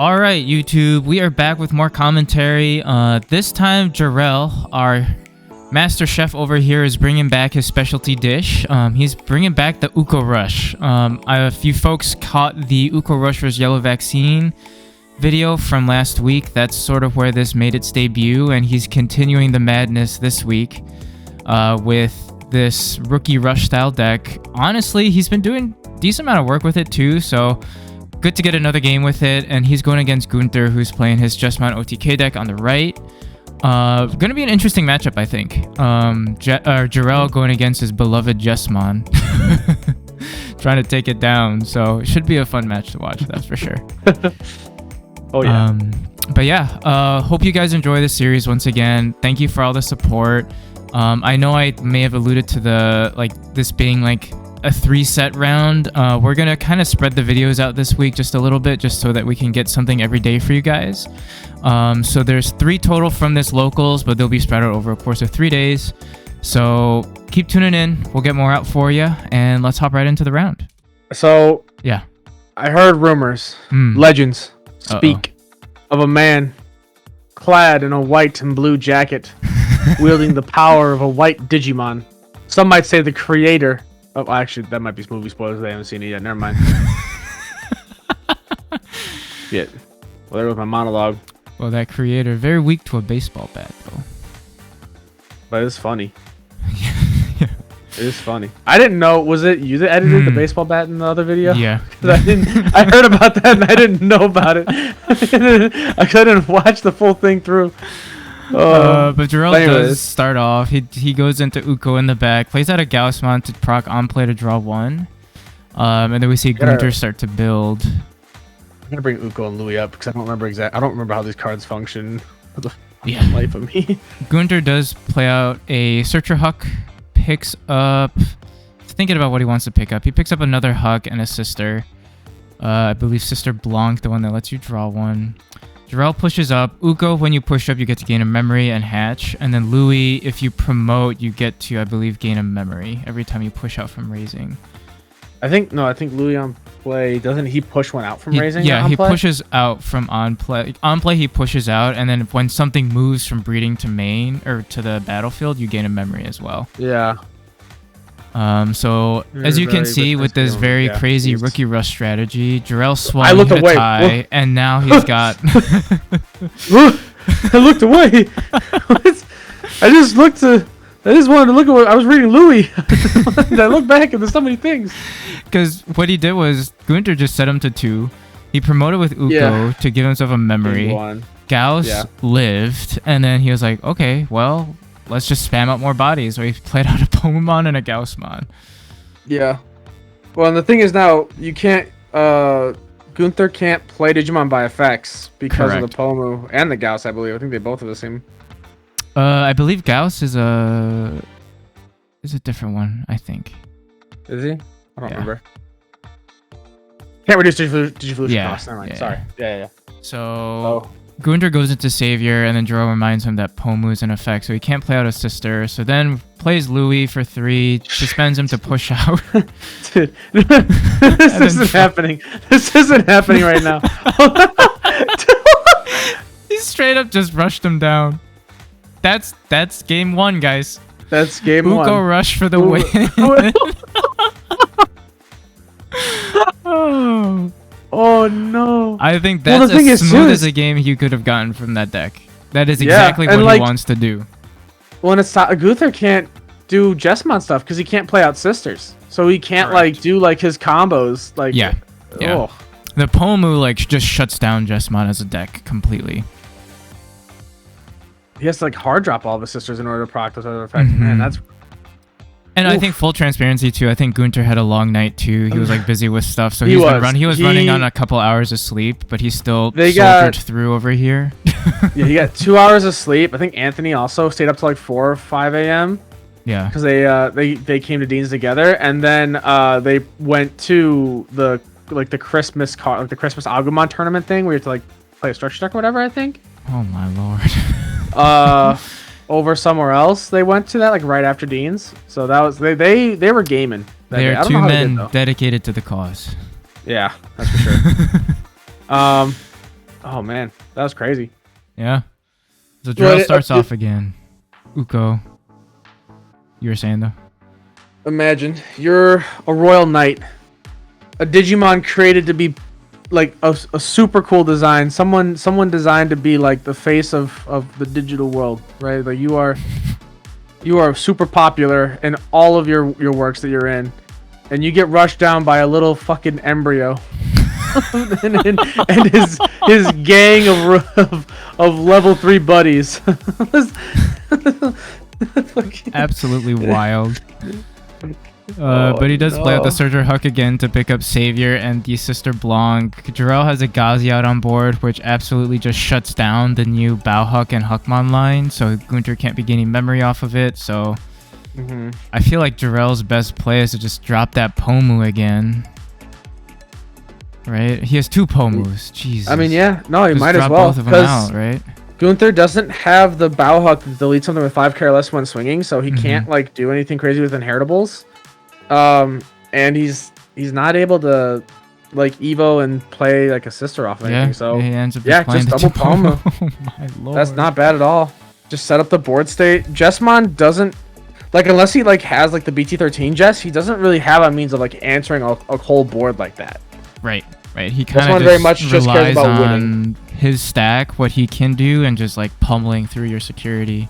All right, YouTube, we are back with more commentary. This time, Jorel, our master chef over here, is bringing back his specialty dish. He's bringing back the Ukko Rush. A few folks caught the Ukko Rush vs. Yellow Vaccine video from last week. That's sort of where this made its debut, and he's continuing the madness this week with this rookie rush style deck. Honestly, he's been doing a decent amount of work with it too, so good to get another game with it. And he's going against Gunther, who's playing his Jesmon OTK deck on the right. Gonna be an interesting matchup, I think. Jorel going against his beloved Jesmon, trying to take it down. So it should be a fun match to watch, that's for sure. Oh yeah. But yeah, hope you guys enjoy this series once again. Thank you for all the support. I know I may have alluded to this being like a 3-set round. We're gonna kind of spread the videos out this week just a little bit, just so that we can get something every day for you guys. So there's 3 total from this locals, but they'll be spread out over a course of 3 days. So keep tuning in. We'll get more out for you, and let's hop right into the round. So yeah, I heard rumors, legends speak of a man clad in a white and blue jacket, wielding the power of a white Digimon. Some might say the creator. Oh, actually, that might be movie spoilers. They haven't seen it yet. Never mind. Shit. Well, there goes my monologue. Well, that creator, very weak to a baseball bat, though. But it's funny. It is funny. I didn't know. Was it you that edited the baseball bat in the other video? Yeah. I heard about that and I didn't know about it. I couldn't watch the full thing through. But Jorel does start off. He goes into Ukko in the back, plays out a Gaussmon to proc on play to draw 1. And then we see Gunther start to build. I'm gonna bring Ukko and Louis up because I don't remember how these cards function for the life of me. Gunther does play out a Searcher Huck, picks up, thinking about what he wants to pick up. He picks up another Huck and a Sister. I believe Sister Blanc, the one that lets you draw 1. Jorel pushes up. Ukko, when you push up, you get to gain a memory and hatch. And then Louis, if you promote, you get to, I believe, gain a memory every time you push out from raising. I think Louis on play, doesn't he push one out from raising? Yeah, he pushes out from on play. On play, he pushes out, and then when something moves from breeding to main or to the battlefield, you gain a memory as well. Yeah. So as you can see with this very crazy rookie rush strategy, Jorel swung I looked away. Tie, and now he's got. I looked away. I just wanted to look at what I was reading. Louis. I looked back and there's so many things. Because what he did was Gunther just set him to 2. He promoted with Ukko to give himself a memory. Gauss lived, and then he was like, okay, well, let's just spam out more bodies. So he played out a Pomon and a Gaussmon. Yeah. Well, and the thing is now, you can't... Gunther can't play Digimon by effects because of the Pomu and the Gauss, I believe. I think they both are the same. I believe Gauss is a different one, I think. Is he? I don't remember. Can't reduce Digivolution cost. Never mind. Sorry. Yeah. So... Gunther goes into Savior, and then Jorel reminds him that Pomu's in effect, so he can't play out a Sister. So then plays Louis for 3, suspends him to push out. Dude, this isn't happening. This isn't happening right now. He straight up just rushed him down. That's game 1, guys. That's game 1. Ukko rush for the win. Oh no! I think that's as smooth as a game you could have gotten from that deck. That is exactly what he wants to do. Well, and it's Gunther can't do Jesmon stuff because he can't play out Sisters, so he can't do his combos. The Pomu just shuts down Jesmon as a deck completely. He has to hard drop all of his Sisters in order to proc those other effects. Man, that's. And I think full transparency too. I think Gunther had a long night too. He was busy with stuff, so he was running on a couple hours of sleep, but he still soldiered through over here. Yeah, he got 2 hours of sleep. I think Anthony also stayed up till 4 or 5 a.m. Yeah, because they came to Dean's together, and then they went to the Christmas the Christmas Agumon tournament thing where you have to play a structure deck or whatever. I think. Oh my lord. Over somewhere else, they went to that right after Dean's. So that was they were gaming. They are 2 men dedicated to the cause. Yeah, that's for sure. Oh man, that was crazy. Yeah. So Jorel starts off again. Ukko. You were saying though? Imagine you're a royal knight, a Digimon created to be like a super cool design. Someone designed to be like the face of the digital world, right? Like you are super popular in all of your works that you're in, and you get rushed down by a little fucking embryo. and his gang of level 3 buddies. Absolutely wild. But he does play out the Surger Huck again to pick up Savior and the Sister Blanc. Jorel has a Gazi out on board, which absolutely just shuts down the new Bauhuck and Huckmon line, so Gunther can't be gaining memory off of it. So I feel like Jorel's best play is to just drop that Pomu again. Right? He has 2 Pomus. Jesus. I mean, yeah. No, he might as drop well. both of them out, right? Gunther doesn't have the Bauhuck to delete something with 5 careless when swinging, so he can't like do anything crazy with inheritables. And he's not able to like Evo and play like a sister off of anything. So he ends up just double Pomu. Oh my lord. That's not bad at all. Just set up the board state. Jesmon doesn't like, unless he like has like the BT-14 Jess, he doesn't really have a means of like answering a whole board like that. Right. He kind of very much just cares about winning. His stack, what he can do, and just like pummeling through your security.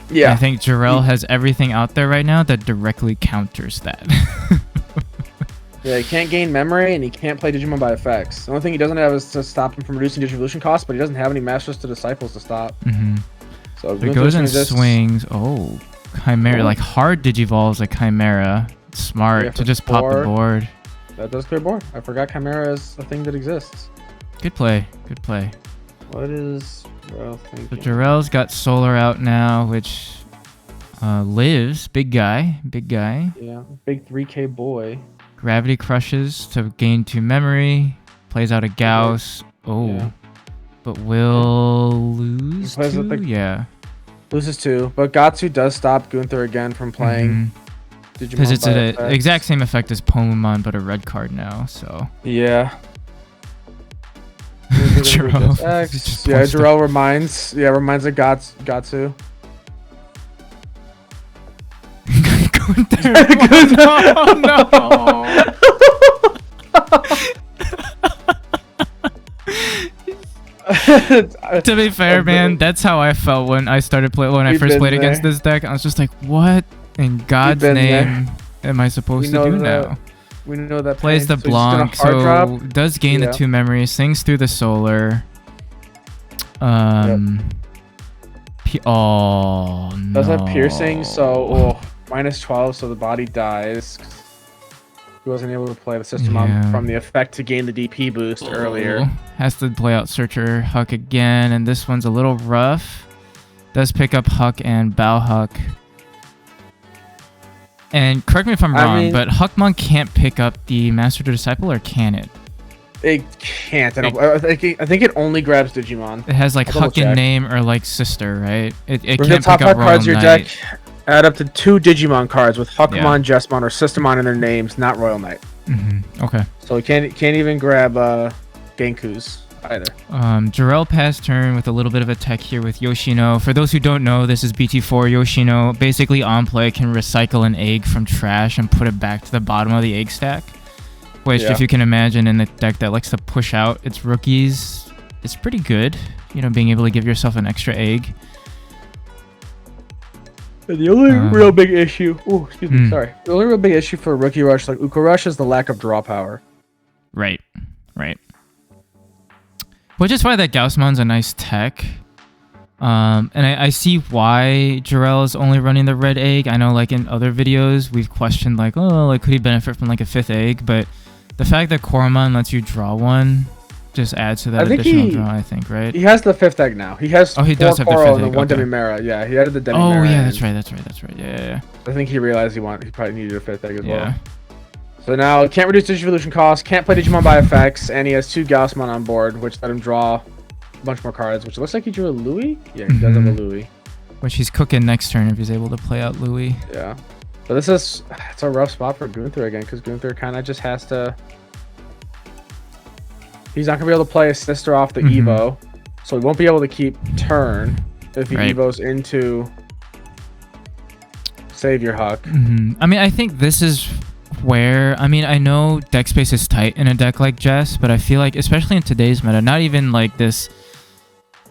Yeah, and I think Jorel has everything out there right now that directly counters that. Yeah, he can't gain memory, and he can't play Digimon by effects. The only thing he doesn't have is to stop him from reducing distribution costs, but he doesn't have any Masters to Disciples to stop. So it goes and swings. Oh, Chimera, like hard Digivolves like Chimera. Smart to just pop the board. That does clear board. I forgot Chimera is a thing that exists. Good play. What is Jorel thinking? So Jorel's got Solar out now, which lives. Big guy. Yeah, big 3K boy. Gravity crushes to gain 2 memory. Plays out a Gauss. But will lose 2? Yeah. Loses 2. But Gatsu does stop Gunther again from playing. Because it's the exact same effect as Pomamon, but a red card now, so... Yeah. Jorel. Jorel reminds of Gatsu. No. To be fair, man, that's how I felt when I started when I first played against this deck. I was just like, what in God's name am I supposed to do now? We know that plays the Blanc, so does gain the 2 memories, sings through the Solar. Does have piercing, so -12, so the body dies. He wasn't able to play the system from the effect to gain the DP boost earlier. Has to play out Searcher Huck again, and this one's a little rough. Does pick up Huck and Bauhuck. And correct me if I'm wrong, but Huckmon can't pick up the Master to Disciple, or can it? It can't. I think it only grabs Digimon. It has like Huck in name or like Sister, right? It can't the top pick up 5 cards of your Knight. deck add up to 2 Digimon cards with Huckmon, Jesmon, or Systemon in their names, not Royal Knight. Okay. So it can't even grab Genkus either. Jorel passed turn with a little bit of a tech here with Yoshino. For those who don't know, this is BT-4 Yoshino. Basically, on play can recycle an egg from trash and put it back to the bottom of the egg stack. Which, if you can imagine, in a deck that likes to push out its rookies, it's pretty good. You know, being able to give yourself an extra egg. The only real big issue... Oh, excuse me, sorry. The only real big issue for Rookie Rush, like Ukko Rush, is the lack of draw power. Right. Which is why that Gaussmon's a nice tech. And I see why Jorel is only running the red egg. I know, like, in other videos, we've questioned, like, could he benefit from, like, a 5th egg? But the fact that Koromon lets you draw one just adds to that additional draw, I think, right? He has the 5th egg now. He has he does have the 5th egg. And 1 Demimera. Yeah, he added the Demimera. Oh, yeah, that's right. Yeah. I think he realized he probably needed a 5th egg as well. So now, he can't reduce distribution costs, can't play Digimon by effects, and he has 2 Gaussmon on board, which let him draw a bunch more cards, which it looks like he drew a Louis? Yeah, he does have a Louis. Which he's cooking next turn if he's able to play out Louis. Yeah. But it's a rough spot for Gunther again, because Gunther kind of just has to... He's not gonna be able to play a sister off the Evo, so he won't be able to keep turn if he Evos into Savior Huck. I mean, I think this is where, I mean, I know deck space is tight in a deck like Jess, but I feel like, especially in today's meta, not even like this,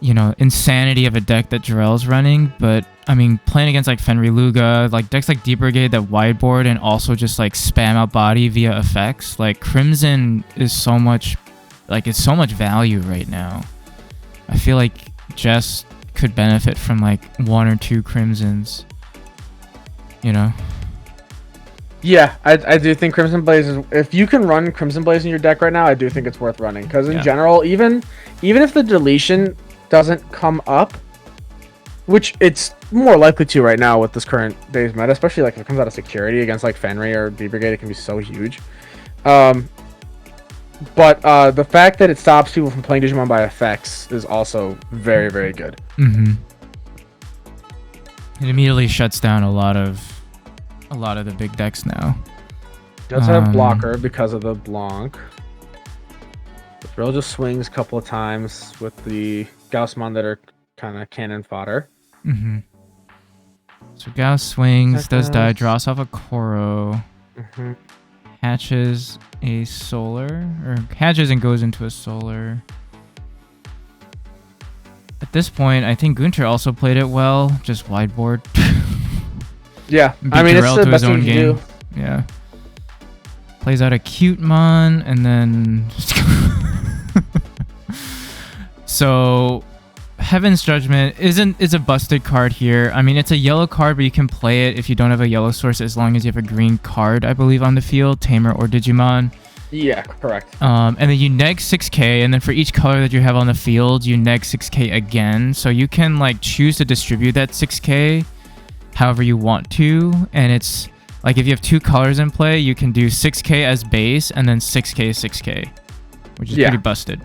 you know, insanity of a deck that Jorel's running, but I mean, playing against like Fenrir Luga, like decks like Deep Brigade that wideboard and also just like spam out body via effects, like Crimson is so much, like it's so much value right now. I feel like Jess could benefit from like 1 or 2 Crimsons, you know? Yeah, I do think Crimson Blaze is, if you can run Crimson Blaze in your deck right now, I do think it's worth running, because in general, even if the deletion doesn't come up, which it's more likely to right now with this current day's meta, especially like if it comes out of security against like Fenrir or D Brigade, it can be so huge. But the fact that it stops people from playing Digimon by effects is also very, very good. It immediately shuts down a lot of the big decks now. It does have blocker because of the Blanc. The Drill just swings a couple of times with the Gaussmon that are kind of cannon fodder. So Gauss swings, does die, draws off a Koro, hatches a solar, or hatches and goes into a solar. At this point, I think Gunther also played it well, just wideboard. Yeah, I mean, it's the best thing to do. Yeah. Plays out a Cutemon, and then... So, Heaven's Judgment is a busted card here. I mean, it's a yellow card, but you can play it if you don't have a yellow source, as long as you have a green card, I believe, on the field, Tamer or Digimon. Yeah, correct. And then you neg 6k, and then for each color that you have on the field, you neg 6k again. So you can like choose to distribute that 6k however you want to, and it's like if you have 2 colors in play, you can do 6k as base and then 6k, which is pretty busted.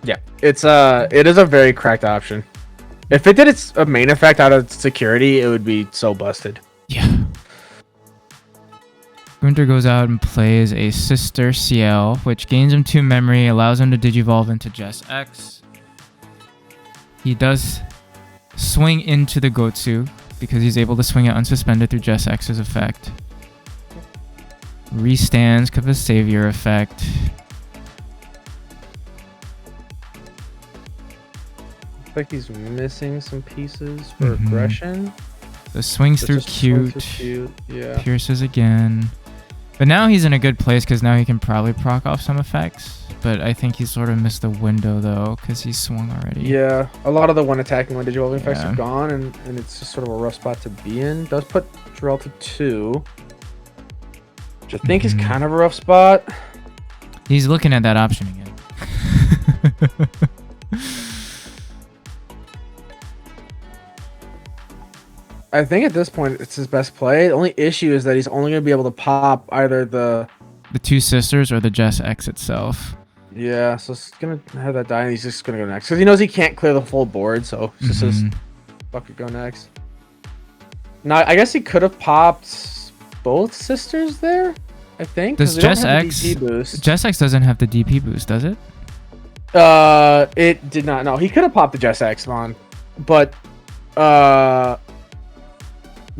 Yeah, it is a very cracked option. If it did its main effect out of security, it would be so busted. Yeah. Gunther goes out and plays a Sister CL, which gains him 2 memory, allows him to digivolve into Jess X. He does swing into the Gotsu, because he's able to swing it unsuspended through Jess X's effect. Restands because of the Savior effect. Looks like he's missing some pieces for aggression. The swings through cute. Yeah. Pierces again. But now he's in a good place because now he can probably proc off some effects. But I think he sort of missed the window though because he's swung already. Yeah, a lot of the one attacking, one digivolving effects are gone, and it's just sort of a rough spot to be in. Does put Jorel to 2, which I think is kind of a rough spot. He's looking at that option again. I think at this point it's his best play. The only issue is that he's only going to be able to pop either the 2 sisters or the Jess X itself. Yeah, so it's going to have that die, and he's just going to go next. Because he knows he can't clear the full board, so it's just his fuck it, go next. Now, I guess he could have popped both sisters there, I think. Does Jess X... Jess X doesn't have the DP boost, does it? It did not. No, he could have popped the Jess X on, but... the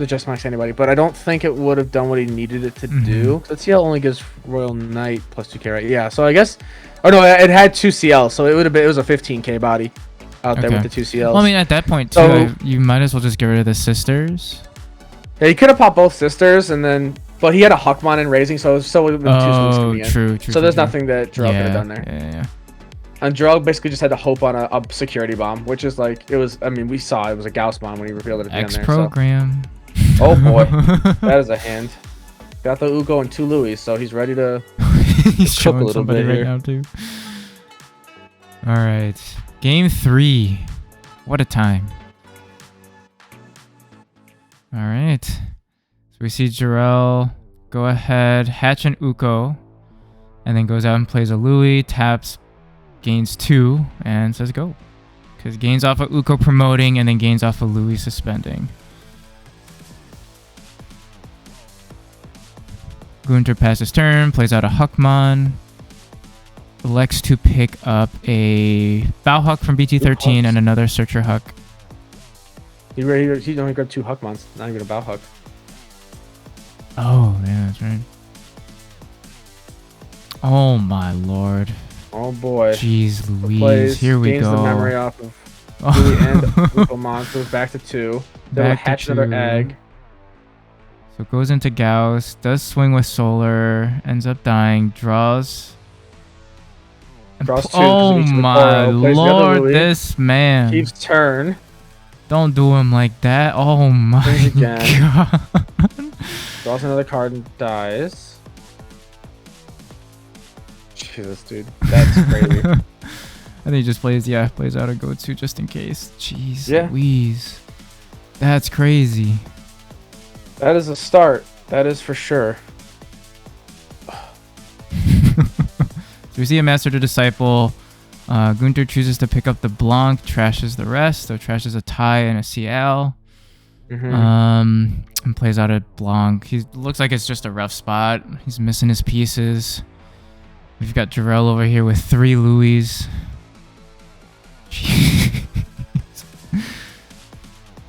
Just Max anybody, but I don't think it would have done what he needed it to do. So CL only gives Royal Knight plus 2k, right? Yeah, so I guess... Oh no, it had 2 CL, so it would have been... It was a 15k body out there with the 2 CLs. Well, I mean, at that point, too, so, you might as well just get rid of the sisters. Yeah, he could have popped both sisters, and then... But he had a Huckmon in raising, so it would have been 2 swings coming in. True. So there's nothing that Jorel could have done there. Yeah. And Jorel basically just had to hope on a security bomb, which is like... It was... I mean, we saw it was a Gaussmon when he revealed it at the end there. X-Program. So. Oh boy, that is a hand. Got the Ukko and 2 Louis, so he's ready to he's cook a showing little bit right here. Now too. All right, game 3. What a time! All right, so we see Jorel go ahead, hatch an Ukko, and then goes out and plays a Louis, taps, gains 2, and says go. Because gains off of Ukko promoting, and then gains off of Louis suspending. Gunther passes turn, plays out a Huckmon. elects to pick up a Bow Huck from BT-14 and another Searcher Huck. He only grabbed 2 Huckmons, not even a Bow Huck. Oh, yeah, that's right. Oh my lord. Oh boy. Jeez Louise. Here we gains go. The memory off of Louis and Ukkomon, goes back to 2. Then we'll hatch another egg. So goes into Gauss, does swing with Solar, ends up dying, draws. Draws 2. Oh my lord, this man. Keeps turn. Don't do him like that. Oh my god. Draws another card and dies. Jesus, dude. That's crazy. I think he just plays out a go-to just in case. Jeez Louise. That's crazy. That is a start. That is for sure. So we see a Master to Disciple. Gunther chooses to pick up the Blanc, trashes the rest. So trashes a tie and a CL. And plays out a Blanc. He looks like it's just a rough spot. He's missing his pieces. We've got Jorel over here with 3 Louis.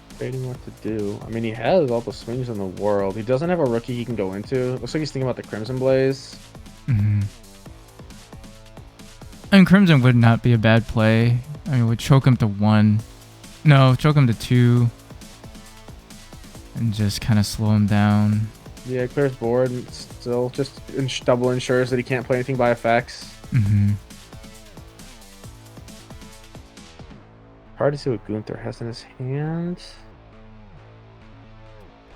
Debating what to do. I mean, he has all the swings in the world. He doesn't have a rookie he can go into. Looks like he's thinking about the Crimson Blaze. I mean, Crimson would not be a bad play. I mean, it would choke him to 1. No, choke him to 2. And just kind of slow him down. Yeah, clears board and still just double ensures that he can't play anything by effects. Hard to see what Gunther has in his hand.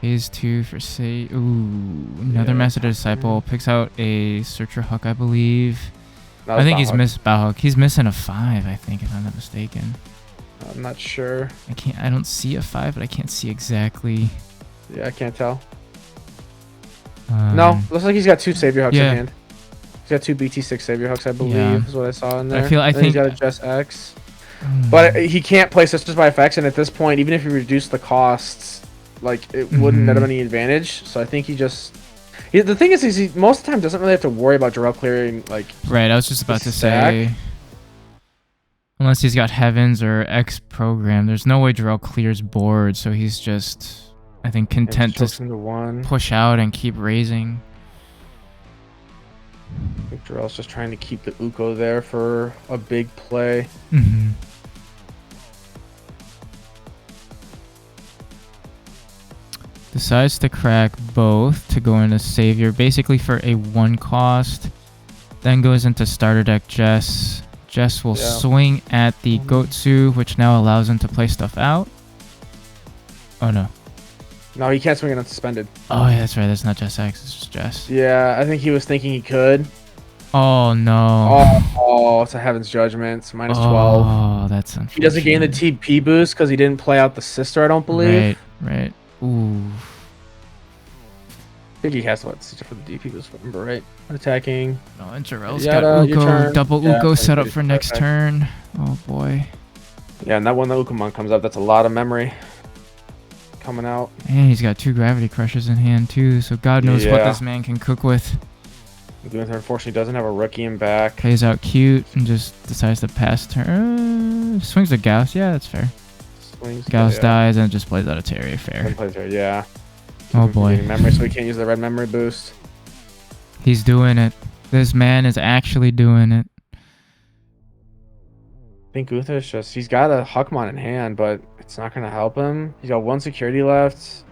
Phase 2 for say. Ooh, another Master Disciple. Picks out a Searcher Huck, I believe. I think he's missed Bow Huck. He's missing a 5, I think, if I'm not mistaken. I'm not sure. I don't see a 5, but I can't see exactly. Yeah, I can't tell. No, looks like he's got 2 Savior Hucks in hand. He's got 2 BT-6 Savior Hucks, I believe, is what I saw in there. I think he's got a Jess X. But he can't play Sisters by effects, and at this point, even if he reduced the costs, like, it wouldn't net him any advantage. So I think he just... the thing is he most of the time doesn't really have to worry about Jorel clearing, like... Right, I was just about to say... Unless he's got Heavens or X program, there's no way Jorel clears board, so he's just... I think content to push out and keep raising. I think Jorel's just trying to keep the Ukko there for a big play. Decides to crack both to go into Savior, basically for a 1 cost. Then goes into starter deck Jess. Jess will swing at the Gotsu, which now allows him to play stuff out. Oh no. No, he can't swing it unsuspended. Oh yeah, that's right. That's not Jess X. It's just Jess. Yeah, I think he was thinking he could. Oh no. Oh, it's a Heaven's Judgment. It's -12. Oh, that's unfortunate. He doesn't gain the TP boost because he didn't play out the sister, I don't believe. Right. Ooh. I think he has to for the DP boost, remember, right? Attacking. No, and Jorel's got Ukko, double Ukko set up for next turn. Oh boy. Yeah, and that one, the Ukkomon comes up, that's a lot of memory coming out. And he's got 2 Gravity Crushers in hand too, so God knows what this man can cook with. Gunther unfortunately doesn't have a rookie in back. Plays out cute and just decides to pass turn. Swings a Gauss, yeah, that's fair. Gauss dies and just plays out a Terry, fair. Yeah. Oh boy. Memory, so we can't use the red memory boost. He's doing it. This man is actually doing it. I think Gunther's just, he's got a Huckmon in hand, but it's not going to help him. He's got 1 security left.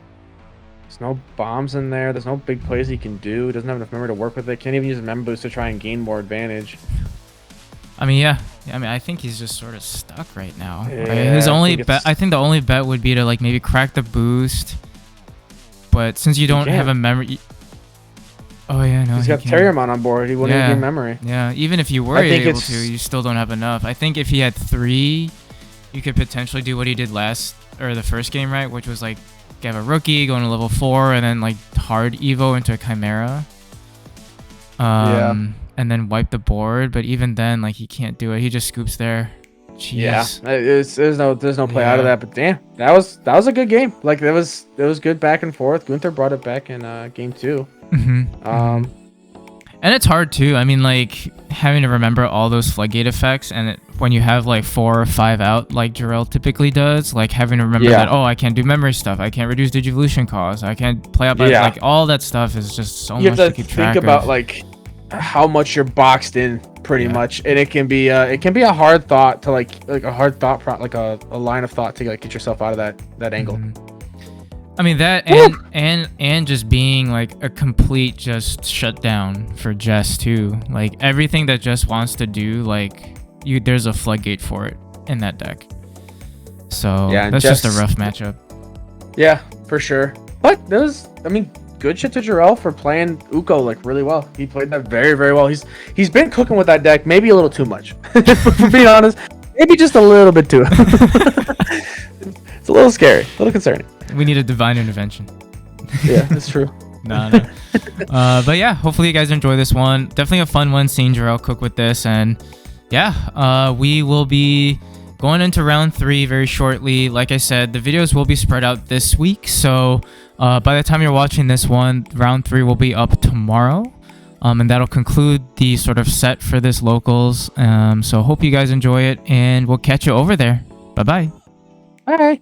There's no bombs in there. There's no big plays he can do. He doesn't have enough memory to work with it. Can't even use a memory boost to try and gain more advantage. I mean, yeah. I mean, I think he's just sort of stuck right now. His only bet, I think the only bet would be to like maybe crack the boost. But since you don't have a memory... Oh yeah, no. He's got Terriermon on board. He wouldn't even gain memory. Yeah, even if you were able to, you still don't have enough. I think if he had 3, you could potentially do what he did the first game, right? Which was like have a rookie going to level 4 and then like hard Evo into a Chimera. And then wipe the board. But even then, like he can't do it. He just scoops there. Jeez. Yeah, there's no play out of that. But damn, that was a good game. Like it was good back and forth. Gunther brought it back in game 2. And And it's hard too. I mean, like having to remember all those floodgate effects, and when you have like 4 or 5 out, like Jorel typically does, like having to remember that, oh, I can't do memory stuff, I can't reduce digivolution cost, I can't play up, like all that stuff is just so much to keep track of. You have to think about like how much you're boxed in, pretty much, and it can be a hard thought to like a hard thought a line of thought to like get yourself out of that angle. I mean that, and just being like a complete just shutdown for Jess too. Like everything that Jess wants to do, like there's a floodgate for it in that deck. So that's just a rough matchup. Yeah, for sure. But there was, I mean, good shit to Jorel for playing Ukko like really well. He played that very, very well. He's been cooking with that deck, maybe a little too much. For being honest, maybe just a little bit too. It's a little scary, a little concerning. We need a divine intervention. Yeah, that's true. No. But yeah, hopefully you guys enjoy this one. Definitely a fun one seeing Jorel cook with this. And yeah, we will be going into round 3 very shortly. Like I said, the videos will be spread out this week. So by the time you're watching this one, round 3 will be up tomorrow. And that'll conclude the sort of set for this locals. So hope you guys enjoy it, and we'll catch you over there. Bye-bye. Bye.